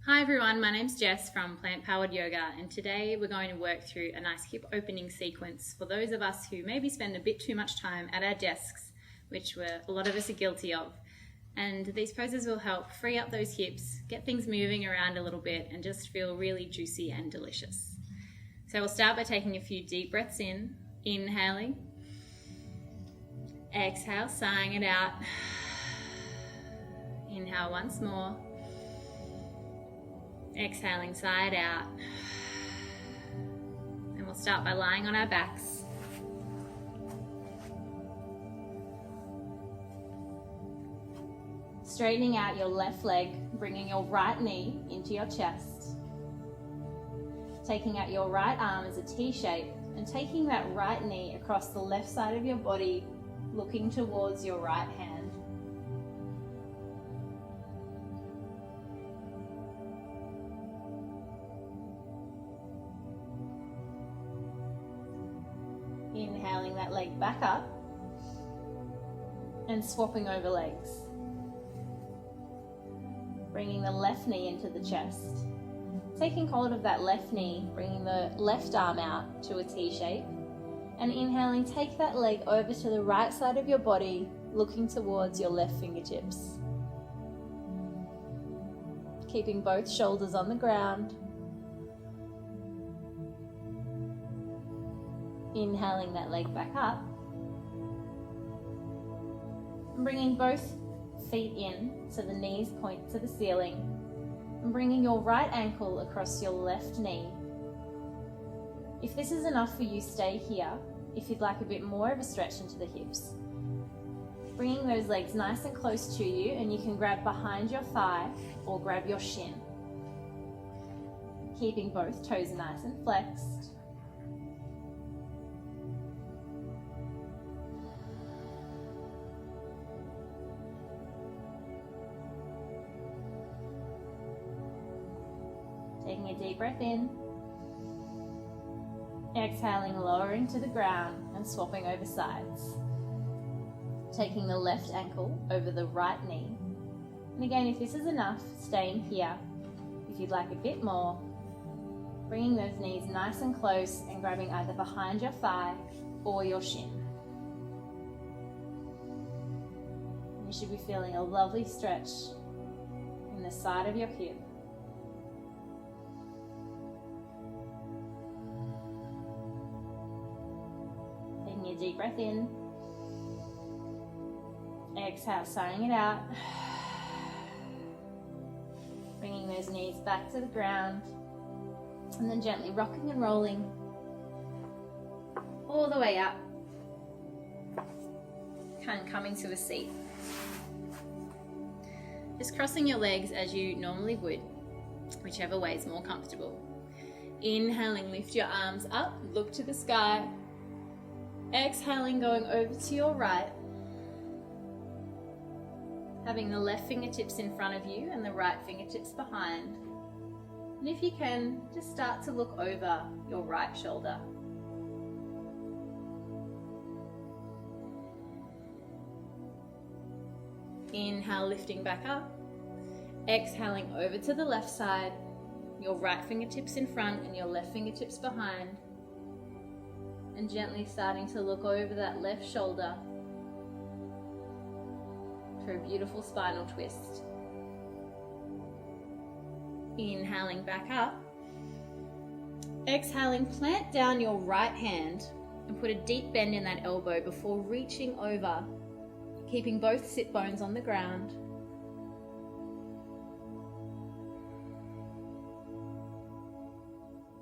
Hi everyone, my name's Jess from Plant Powered Yoga, and today we're going to work through a nice hip opening sequence for those of us who maybe spend a bit too much time at our desks, which a lot of us are guilty of. And these poses will help free up those hips, get things moving around a little bit, and just feel really juicy and delicious. So we'll start by taking a few deep breaths in, inhaling, exhale, sighing it out, inhale once more, exhaling, sigh it out. And we'll start by lying on our backs. Straightening out your left leg, bringing your right knee into your chest. Taking out your right arm as a T shape and taking that right knee across the left side of your body, looking towards your right hand. Inhaling that leg back up and swapping over legs. Bringing the left knee into the chest. Taking hold of that left knee, bringing the left arm out to a T shape. And inhaling, take that leg over to the right side of your body, looking towards your left fingertips. Keeping both shoulders on the ground. Inhaling that leg back up. And bringing both feet in so the knees point to the ceiling. And bringing your right ankle across your left knee. If this is enough for you, stay here. If you'd like a bit more of a stretch into the hips. Bringing those legs nice and close to you, and you can grab behind your thigh or grab your shin. Keeping both toes nice and flexed. Taking a deep breath in. Exhaling, lowering to the ground and swapping over sides. Taking the left ankle over the right knee. And again, if this is enough, staying here. If you'd like a bit more, bringing those knees nice and close and grabbing either behind your thigh or your shin. You should be feeling a lovely stretch in the side of your hip. Taking a deep breath in. Exhale, sighing it out. Bringing those knees back to the ground. And then gently rocking and rolling all the way up. Kind of coming to a seat. Just crossing your legs as you normally would, whichever way is more comfortable. Inhaling, lift your arms up, look to the sky. Exhaling, going over to your right. Having the left fingertips in front of you and the right fingertips behind. And if you can, just start to look over your right shoulder. Inhale, lifting back up. Exhaling over to the left side. Your right fingertips in front and your left fingertips behind. And gently starting to look over that left shoulder for a beautiful spinal twist. Inhaling back up. Exhaling, plant down your right hand and put a deep bend in that elbow before reaching over, keeping both sit bones on the ground.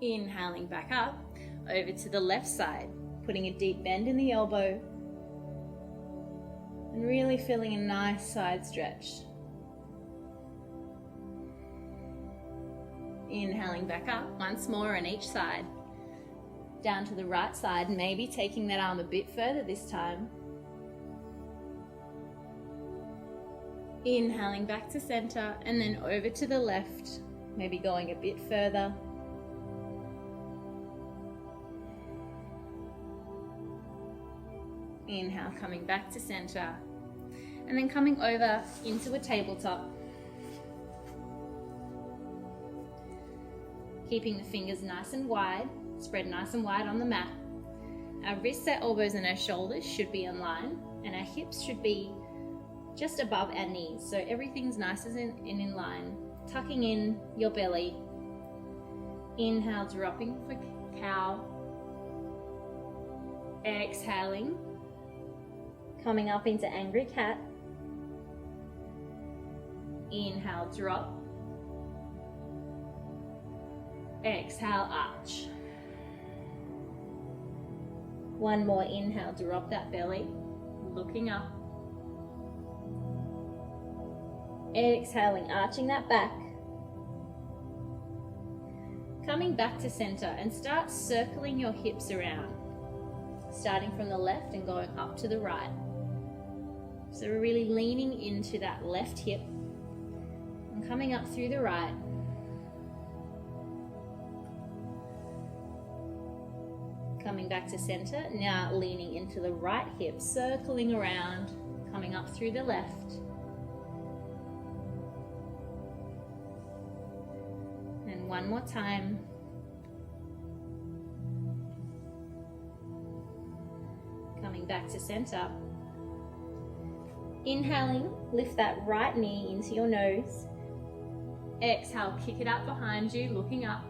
Inhaling back up, over to the left side, putting a deep bend in the elbow and really feeling a nice side stretch. Inhaling back up once more on each side. Down to the right side, maybe taking that arm a bit further this time. Inhaling back to center and then over to the left, maybe going a bit further. Inhale, coming back to center. And then coming over into a tabletop. keeping the fingers nice and wide, spread nice and wide on the mat. Our wrists, our elbows and our shoulders should be in line, and our hips should be just above our knees, so everything's nice and in line. Tucking in your belly. Inhale, dropping for cow. Exhaling, coming up into angry cat. Inhale, drop. Exhale, arch. One more inhale, drop that belly, looking up. Exhaling, arching that back. Coming back to center and start circling your hips around. Starting from the left and going up to the right. So we're really leaning into that left hip and coming up through the right. Coming back to center, now leaning into the right hip, circling around, coming up through the left. And one more time. Coming back to center. Inhaling, lift that right knee into your nose. Exhale, kick it up behind you, looking up.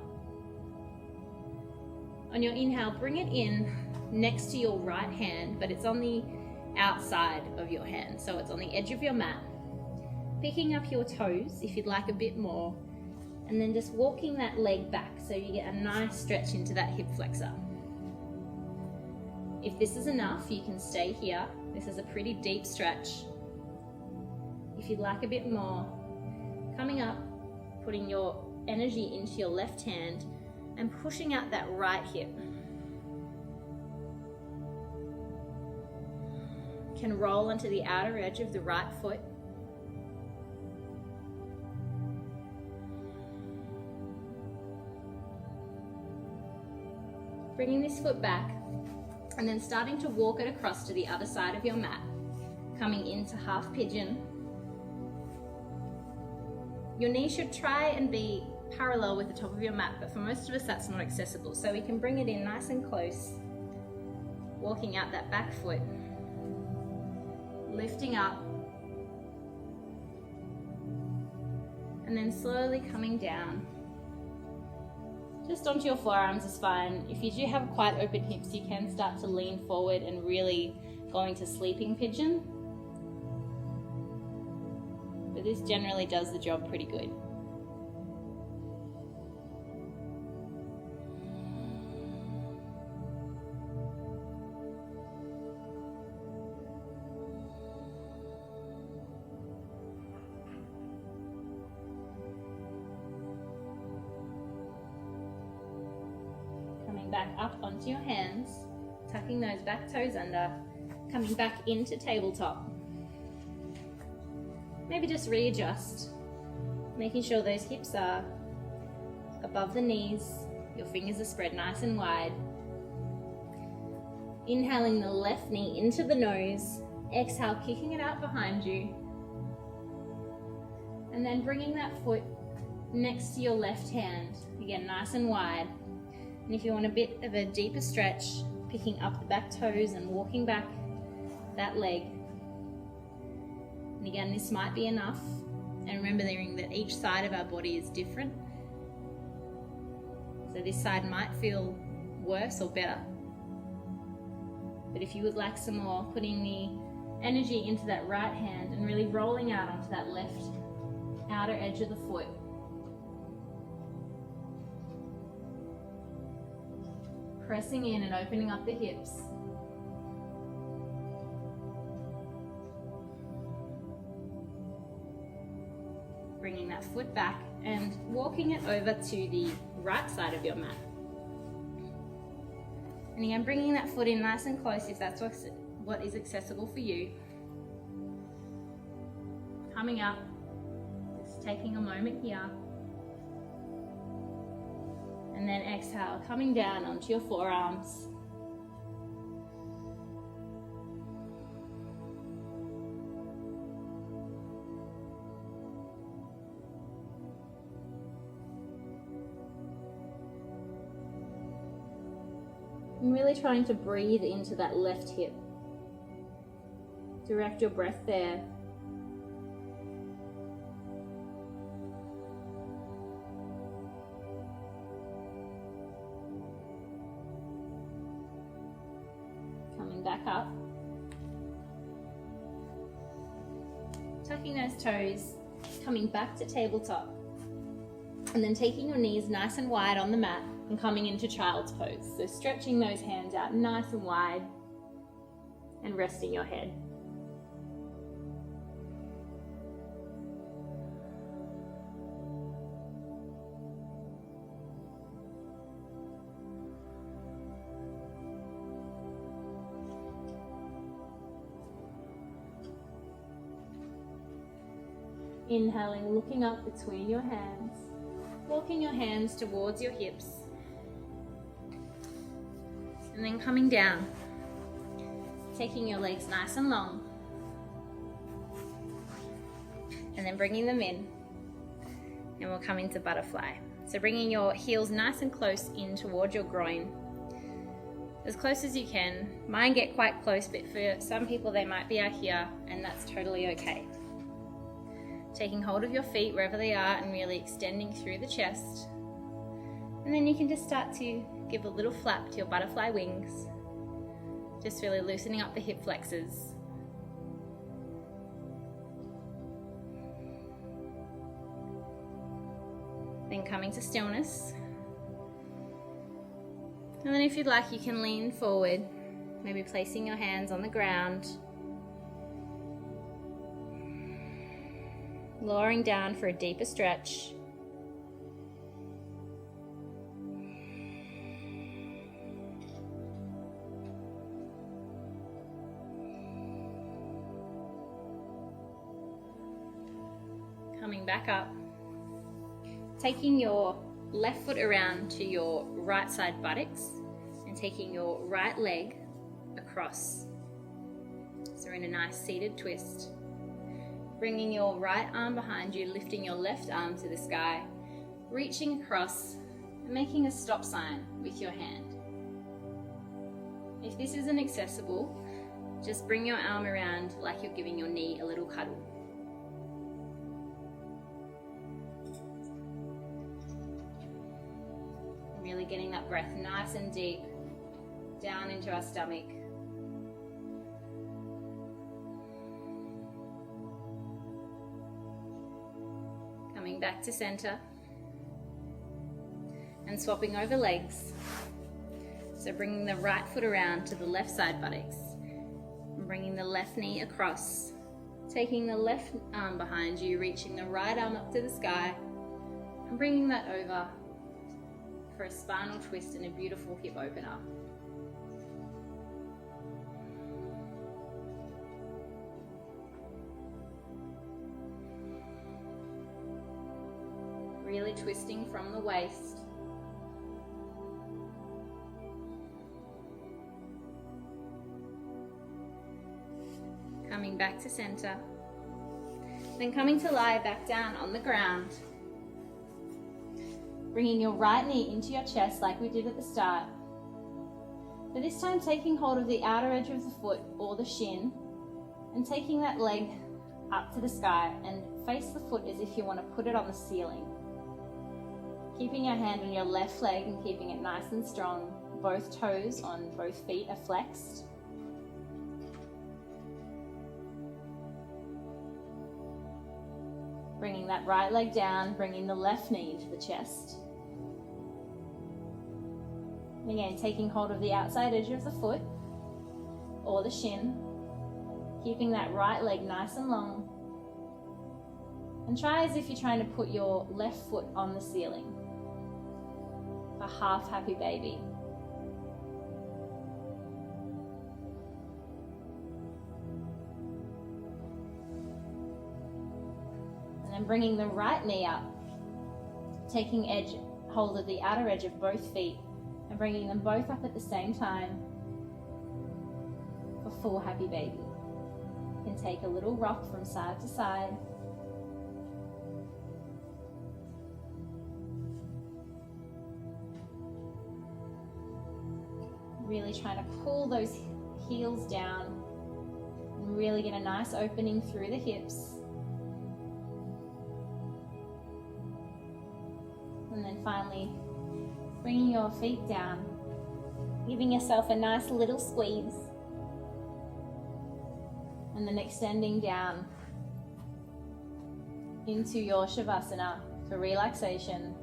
On your inhale, bring it in next to your right hand, but it's on the outside of your hand, so it's on the edge of your mat. Picking up your toes if you'd like a bit more, and then just walking that leg back so you get a nice stretch into that hip flexor. If this is enough, you can stay here. This is a pretty deep stretch. If you'd like a bit more, coming up, putting your energy into your left hand and pushing out that right hip. Can roll onto the outer edge of the right foot. Bringing this foot back and then starting to walk it across to the other side of your mat, coming into half pigeon. Your knee should try and be parallel with the top of your mat, but for most of us that's not accessible, so we can bring it in nice and close, walking out that back foot, lifting up, and then slowly coming down. Just onto your forearms is fine. If you do have quite open hips, you can start to lean forward and really go into sleeping pigeon. But this generally does the job pretty good. Back up onto your hands, tucking those back toes under, coming back into tabletop. Maybe just readjust, making sure those hips are above the knees, your fingers are spread nice and wide. Inhaling the left knee into the nose, exhale, kicking it out behind you, and then bringing that foot next to your left hand, again nice and wide. And if you want a bit of a deeper stretch, picking up the back toes and walking back that leg. And again, this might be enough. And remembering that each side of our body is different. So this side might feel worse or better. But if you would like some more, putting the energy into that right hand and really rolling out onto that left outer edge of the foot. Pressing in and opening up the hips. Bringing that foot back and walking it over to the right side of your mat. And again, bringing that foot in nice and close if that's what is accessible for you. Coming up, just taking a moment here. And then exhale, coming down onto your forearms. And really trying to breathe into that left hip. Direct your breath there. Coming back up. Tucking those toes, coming back to tabletop. And then taking your knees nice and wide on the mat and coming into child's pose. So stretching those hands out nice and wide and resting your head. Inhaling, looking up between your hands, walking your hands towards your hips, and then coming down, taking your legs nice and long, and then bringing them in, and we'll come into butterfly. So bringing your heels nice and close in towards your groin, as close as you can. Mine get quite close, but for some people they might be out here, and that's totally okay. Taking hold of your feet wherever they are and really extending through the chest. And then you can just start to give a little flap to your butterfly wings. Just really loosening up the hip flexors. Then coming to stillness. And then if you'd like, you can lean forward, maybe placing your hands on the ground. Lowering down for a deeper stretch. Coming back up. Taking your left foot around to your right side buttocks and taking your right leg across. So we're in a nice seated twist. Bringing your right arm behind you, lifting your left arm to the sky, reaching across and making a stop sign with your hand. If this isn't accessible, just bring your arm around like you're giving your knee a little cuddle. Really getting that breath nice and deep down into our stomach. Coming back to center and swapping over legs. So bringing the right foot around to the left side buttocks and bringing the left knee across, taking the left arm behind you, reaching the right arm up to the sky and bringing that over for a spinal twist and a beautiful hip opener. Really twisting from the waist. Coming back to center. Then coming to lie back down on the ground. Bringing your right knee into your chest like we did at the start. But this time taking hold of the outer edge of the foot or the shin and taking that leg up to the sky and face the foot as if you want to put it on the ceiling. Keeping your hand on your left leg and keeping it nice and strong. Both toes on both feet are flexed. Bringing that right leg down, bringing the left knee into the chest. And again, taking hold of the outside edge of the foot or the shin. Keeping that right leg nice and long. And try as if you're trying to put your left foot on the ceiling. A half happy baby. And then bringing the right knee up, taking hold of the outer edge of both feet and bringing them both up at the same time for full happy baby. You can take a little rock from side to side. Really trying to pull those heels down and really get a nice opening through the hips. And then finally, bringing your feet down, giving yourself a nice little squeeze. And then extending down into your Shavasana for relaxation.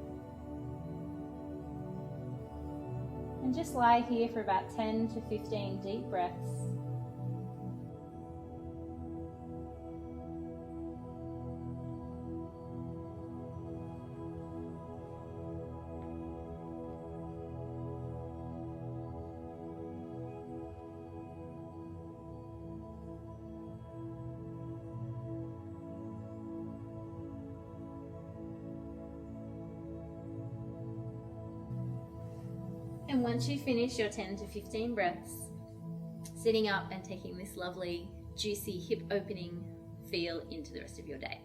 And just lie here for about 10 to 15 deep breaths. And once you finish your 10 to 15 breaths, sitting up and taking this lovely, juicy hip opening feel into the rest of your day.